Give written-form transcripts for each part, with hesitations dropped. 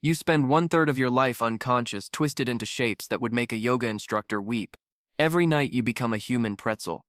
You spend one-third of your life unconscious, twisted into shapes that would make a yoga instructor weep. Every night you become a human pretzel.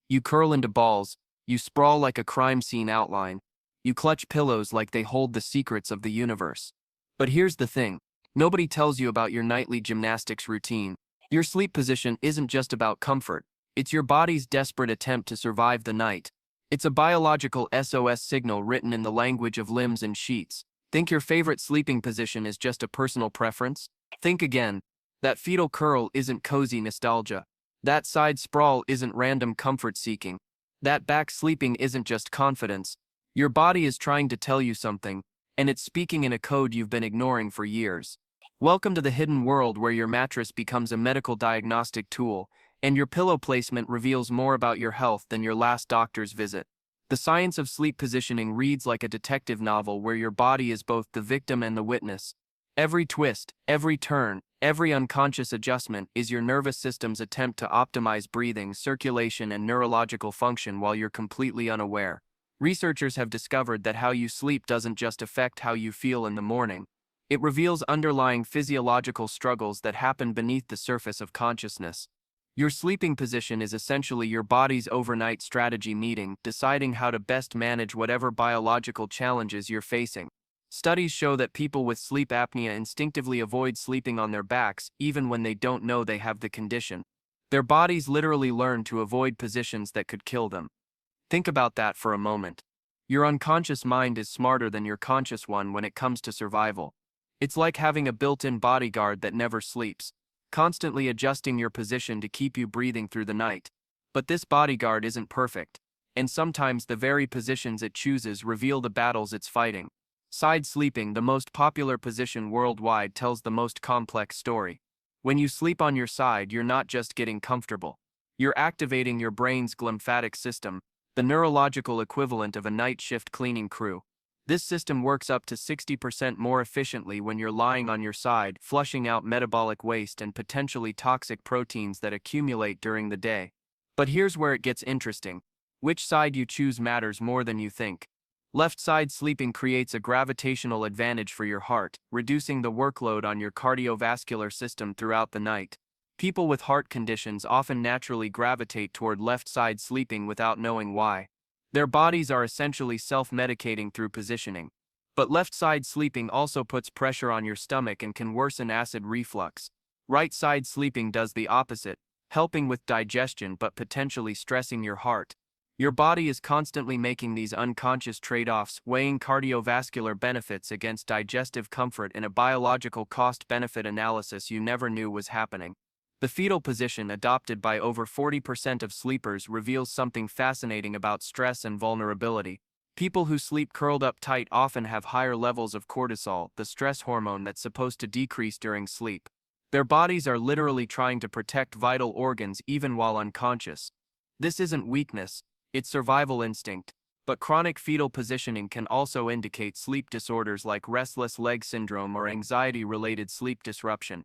You curl into balls, you sprawl like a crime scene outline, you clutch pillows like they hold the secrets of the universe. But here's the thing. Nobody tells you about your nightly gymnastics routine. Your sleep position isn't just about comfort. It's your body's desperate attempt to survive the night. It's a biological SOS signal written in the language of limbs and sheets. Think your favorite sleeping position is just a personal preference? Think again. That fetal curl isn't cozy nostalgia. That side sprawl isn't random comfort seeking. That back sleeping isn't just confidence. Your body is trying to tell you something, and it's speaking in a code you've been ignoring for years. Welcome to the hidden world where your mattress becomes a medical diagnostic tool, and your pillow placement reveals more about your health than your last doctor's visit. The science of sleep positioning reads like a detective novel where your body is both the victim and the witness. Every twist, every turn, every unconscious adjustment is your nervous system's attempt to optimize breathing, circulation, and neurological function while you're completely unaware. Researchers have discovered that how you sleep doesn't just affect how you feel in the morning. It reveals underlying physiological struggles that happen beneath the surface of consciousness. Your sleeping position is essentially your body's overnight strategy meeting, deciding how to best manage whatever biological challenges you're facing. Studies show that people with sleep apnea instinctively avoid sleeping on their backs, even when they don't know they have the condition. Their bodies literally learn to avoid positions that could kill them. Think about that for a moment. Your unconscious mind is smarter than your conscious one when it comes to survival. It's like having a built-in bodyguard that never sleeps, constantly adjusting your position to keep you breathing through the night. But this bodyguard isn't perfect, and sometimes the very positions it chooses reveal the battles it's fighting. Side sleeping, the most popular position worldwide, tells the most complex story. When you sleep on your side, you're not just getting comfortable. You're activating your brain's glymphatic system, the neurological equivalent of a night shift cleaning crew. This system works up to 60% more efficiently when you're lying on your side, flushing out metabolic waste and potentially toxic proteins that accumulate during the day. But here's where it gets interesting. Which side you choose matters more than you think. Left side sleeping creates a gravitational advantage for your heart, reducing the workload on your cardiovascular system throughout the night. People with heart conditions often naturally gravitate toward left side sleeping without knowing why. Their bodies are essentially self-medicating through positioning. But left side sleeping also puts pressure on your stomach and can worsen acid reflux. Right side sleeping does the opposite, helping with digestion but potentially stressing your heart. Your body is constantly making these unconscious trade-offs, weighing cardiovascular benefits against digestive comfort in a biological cost-benefit analysis you never knew was happening. The fetal position, adopted by over 40% of sleepers, reveals something fascinating about stress and vulnerability. People who sleep curled up tight often have higher levels of cortisol, the stress hormone that's supposed to decrease during sleep. Their bodies are literally trying to protect vital organs even while unconscious. This isn't weakness, it's survival instinct. But chronic fetal positioning can also indicate sleep disorders like restless leg syndrome or anxiety-related sleep disruption.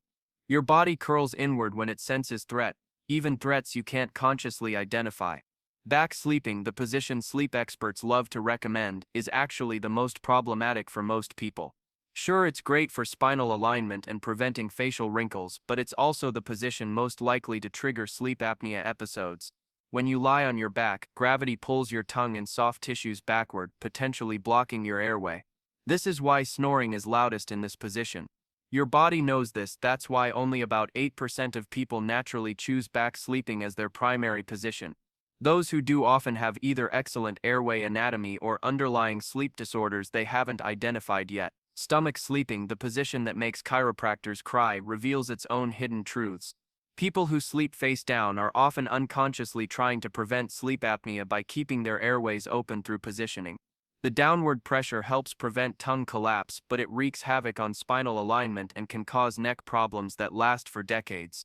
Your body curls inward when it senses threat, even threats you can't consciously identify. Back sleeping, the position sleep experts love to recommend, is actually the most problematic for most people. Sure, it's great for spinal alignment and preventing facial wrinkles, but it's also the position most likely to trigger sleep apnea episodes. When you lie on your back, gravity pulls your tongue and soft tissues backward, potentially blocking your airway. This is why snoring is loudest in this position. Your body knows this, that's why only about 8% of people naturally choose back sleeping as their primary position. Those who do often have either excellent airway anatomy or underlying sleep disorders they haven't identified yet. Stomach sleeping, the position that makes chiropractors cry, reveals its own hidden truths. People who sleep face down are often unconsciously trying to prevent sleep apnea by keeping their airways open through positioning. The downward pressure helps prevent tongue collapse, but it wreaks havoc on spinal alignment and can cause neck problems that last for decades.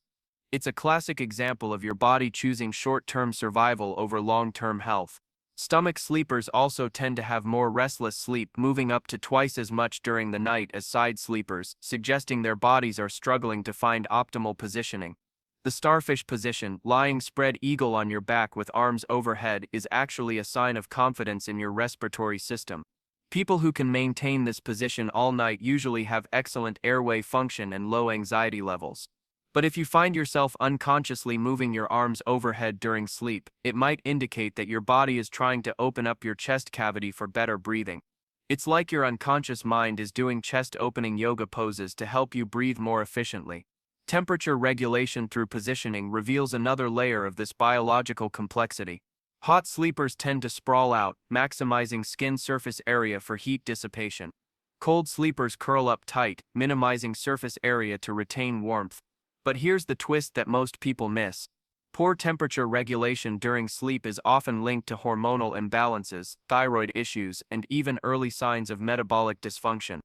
It's a classic example of your body choosing short-term survival over long-term health. Stomach sleepers also tend to have more restless sleep, moving up to twice as much during the night as side sleepers, suggesting their bodies are struggling to find optimal positioning. The starfish position, lying spread eagle on your back with arms overhead, is actually a sign of confidence in your respiratory system. People who can maintain this position all night usually have excellent airway function and low anxiety levels. But if you find yourself unconsciously moving your arms overhead during sleep, it might indicate that your body is trying to open up your chest cavity for better breathing. It's like your unconscious mind is doing chest opening yoga poses to help you breathe more efficiently. Temperature regulation through positioning reveals another layer of this biological complexity. Hot sleepers tend to sprawl out, maximizing skin surface area for heat dissipation. Cold sleepers curl up tight, minimizing surface area to retain warmth. But here's the twist that most people miss. Poor temperature regulation during sleep is often linked to hormonal imbalances, thyroid issues, and even early signs of metabolic dysfunction.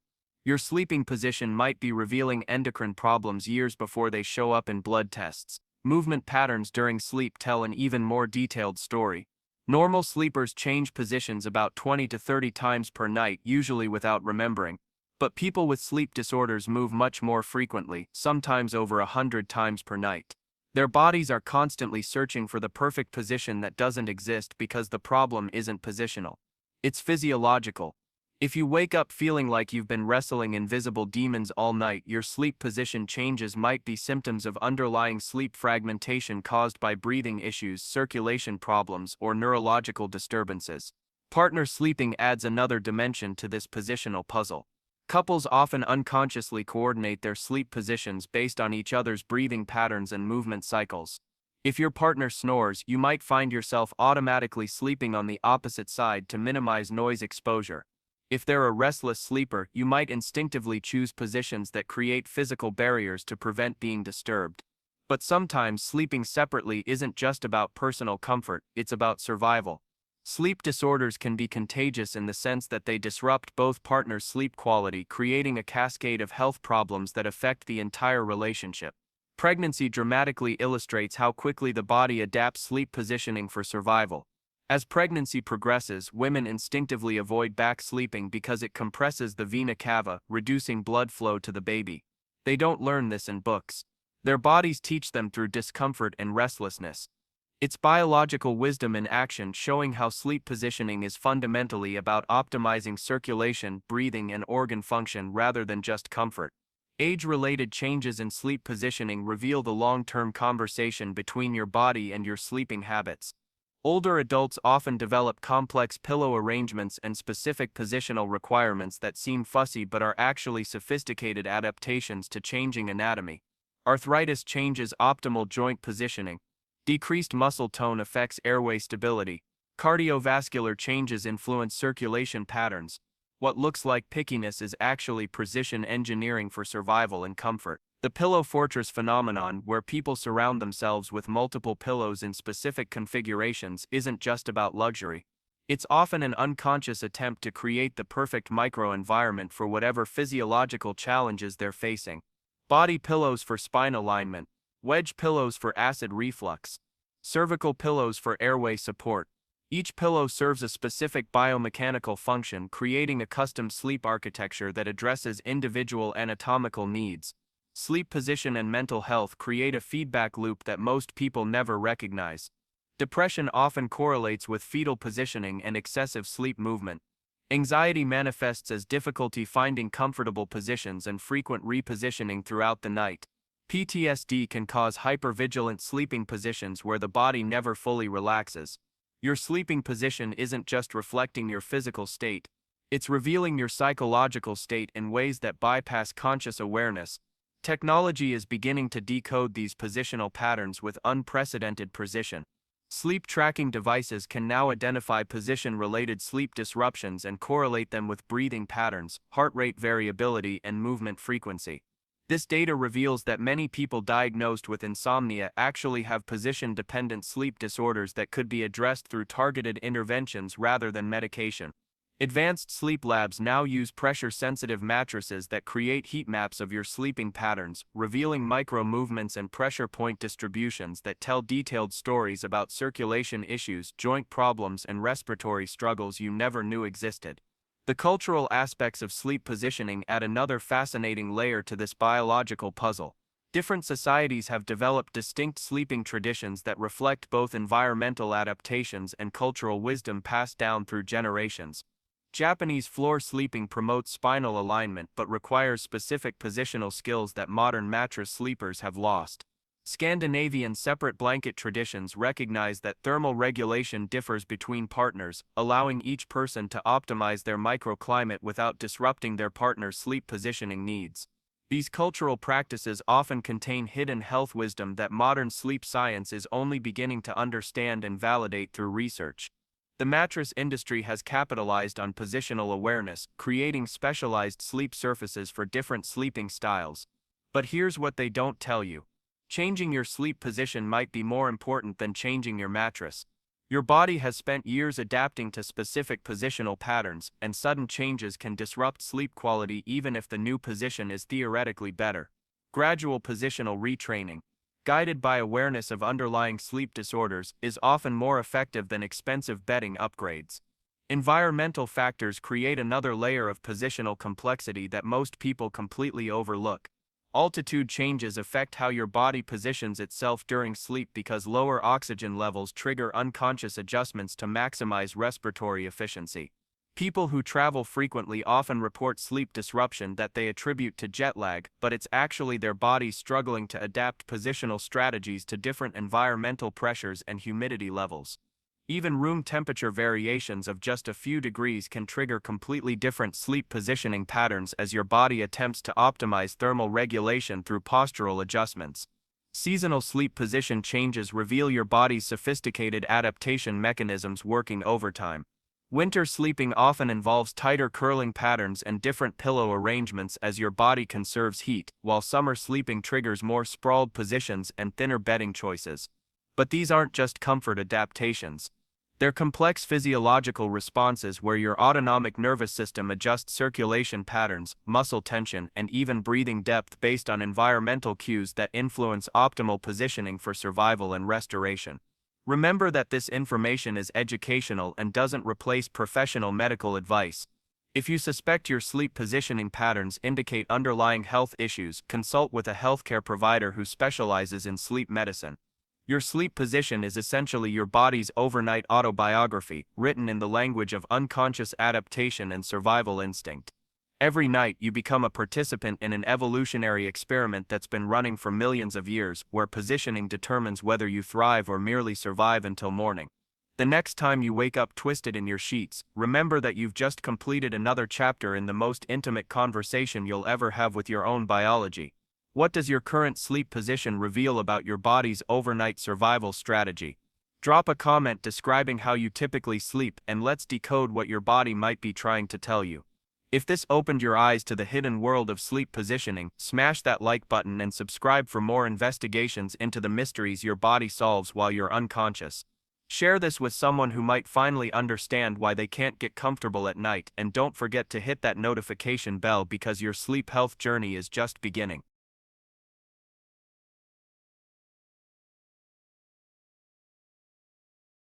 Your sleeping position might be revealing endocrine problems years before they show up in blood tests. Movement patterns during sleep tell an even more detailed story. Normal sleepers change positions about 20 to 30 times per night, usually without remembering. But people with sleep disorders move much more frequently, sometimes over 100 times per night. Their bodies are constantly searching for the perfect position that doesn't exist because the problem isn't positional. It's physiological. If you wake up feeling like you've been wrestling invisible demons all night, your sleep position changes might be symptoms of underlying sleep fragmentation caused by breathing issues, circulation problems, or neurological disturbances. Partner sleeping adds another dimension to this positional puzzle. Couples often unconsciously coordinate their sleep positions based on each other's breathing patterns and movement cycles. If your partner snores, you might find yourself automatically sleeping on the opposite side to minimize noise exposure. If they're a restless sleeper, you might instinctively choose positions that create physical barriers to prevent being disturbed. But sometimes sleeping separately isn't just about personal comfort, it's about survival. Sleep disorders can be contagious in the sense that they disrupt both partners' sleep quality, creating a cascade of health problems that affect the entire relationship. Pregnancy dramatically illustrates how quickly the body adapts sleep positioning for survival. As pregnancy progresses, women instinctively avoid back sleeping because it compresses the vena cava, reducing blood flow to the baby. They don't learn this in books. Their bodies teach them through discomfort and restlessness. It's biological wisdom in action, showing how sleep positioning is fundamentally about optimizing circulation, breathing, and organ function rather than just comfort. Age-related changes in sleep positioning reveal the long-term conversation between your body and your sleeping habits. Older adults often develop complex pillow arrangements and specific positional requirements that seem fussy but are actually sophisticated adaptations to changing anatomy. Arthritis changes optimal joint positioning. Decreased muscle tone affects airway stability. Cardiovascular changes influence circulation patterns. What looks like pickiness is actually precision engineering for survival and comfort. The pillow fortress phenomenon, where people surround themselves with multiple pillows in specific configurations, isn't just about luxury. It's often an unconscious attempt to create the perfect microenvironment for whatever physiological challenges they're facing. Body pillows for spine alignment. Wedge pillows for acid reflux. Cervical pillows for airway support. Each pillow serves a specific biomechanical function, creating a custom sleep architecture that addresses individual anatomical needs. Sleep position and mental health create a feedback loop that most people never recognize. Depression often correlates with fetal positioning and excessive sleep movement. Anxiety manifests as difficulty finding comfortable positions and frequent repositioning throughout the night. PTSD can cause hypervigilant sleeping positions where the body never fully relaxes. Your sleeping position isn't just reflecting your physical state, it's revealing your psychological state in ways that bypass conscious awareness. Technology is beginning to decode these positional patterns with unprecedented precision. Sleep tracking devices can now identify position-related sleep disruptions and correlate them with breathing patterns, heart rate variability, and movement frequency. This data reveals that many people diagnosed with insomnia actually have position-dependent sleep disorders that could be addressed through targeted interventions rather than medication. Advanced sleep labs now use pressure-sensitive mattresses that create heat maps of your sleeping patterns, revealing micro-movements and pressure point distributions that tell detailed stories about circulation issues, joint problems, and respiratory struggles you never knew existed. The cultural aspects of sleep positioning add another fascinating layer to this biological puzzle. Different societies have developed distinct sleeping traditions that reflect both environmental adaptations and cultural wisdom passed down through generations. Japanese floor sleeping promotes spinal alignment but requires specific positional skills that modern mattress sleepers have lost. Scandinavian separate blanket traditions recognize that thermal regulation differs between partners, allowing each person to optimize their microclimate without disrupting their partner's sleep positioning needs. These cultural practices often contain hidden health wisdom that modern sleep science is only beginning to understand and validate through research. The mattress industry has capitalized on positional awareness, creating specialized sleep surfaces for different sleeping styles. But here's what they don't tell you. Changing your sleep position might be more important than changing your mattress. Your body has spent years adapting to specific positional patterns, and sudden changes can disrupt sleep quality even if the new position is theoretically better. Gradual positional retraining, guided by awareness of underlying sleep disorders, is often more effective than expensive bedding upgrades. Environmental factors create another layer of positional complexity that most people completely overlook. Altitude changes affect how your body positions itself during sleep because lower oxygen levels trigger unconscious adjustments to maximize respiratory efficiency. People who travel frequently often report sleep disruption that they attribute to jet lag, but it's actually their bodies struggling to adapt positional strategies to different environmental pressures and humidity levels. Even room temperature variations of just a few degrees can trigger completely different sleep positioning patterns as your body attempts to optimize thermal regulation through postural adjustments. Seasonal sleep position changes reveal your body's sophisticated adaptation mechanisms working overtime. Winter sleeping often involves tighter curling patterns and different pillow arrangements as your body conserves heat, while summer sleeping triggers more sprawled positions and thinner bedding choices. But these aren't just comfort adaptations. They're complex physiological responses where your autonomic nervous system adjusts circulation patterns, muscle tension, and even breathing depth based on environmental cues that influence optimal positioning for survival and restoration. Remember that this information is educational and doesn't replace professional medical advice. If you suspect your sleep positioning patterns indicate underlying health issues, consult with a healthcare provider who specializes in sleep medicine. Your sleep position is essentially your body's overnight autobiography, written in the language of unconscious adaptation and survival instinct. Every night you become a participant in an evolutionary experiment that's been running for millions of years, where positioning determines whether you thrive or merely survive until morning. The next time you wake up twisted in your sheets, remember that you've just completed another chapter in the most intimate conversation you'll ever have with your own biology. What does your current sleep position reveal about your body's overnight survival strategy? Drop a comment describing how you typically sleep, and let's decode what your body might be trying to tell you. If this opened your eyes to the hidden world of sleep positioning, smash that like button and subscribe for more investigations into the mysteries your body solves while you're unconscious. Share this with someone who might finally understand why they can't get comfortable at night, and don't forget to hit that notification bell because your sleep health journey is just beginning.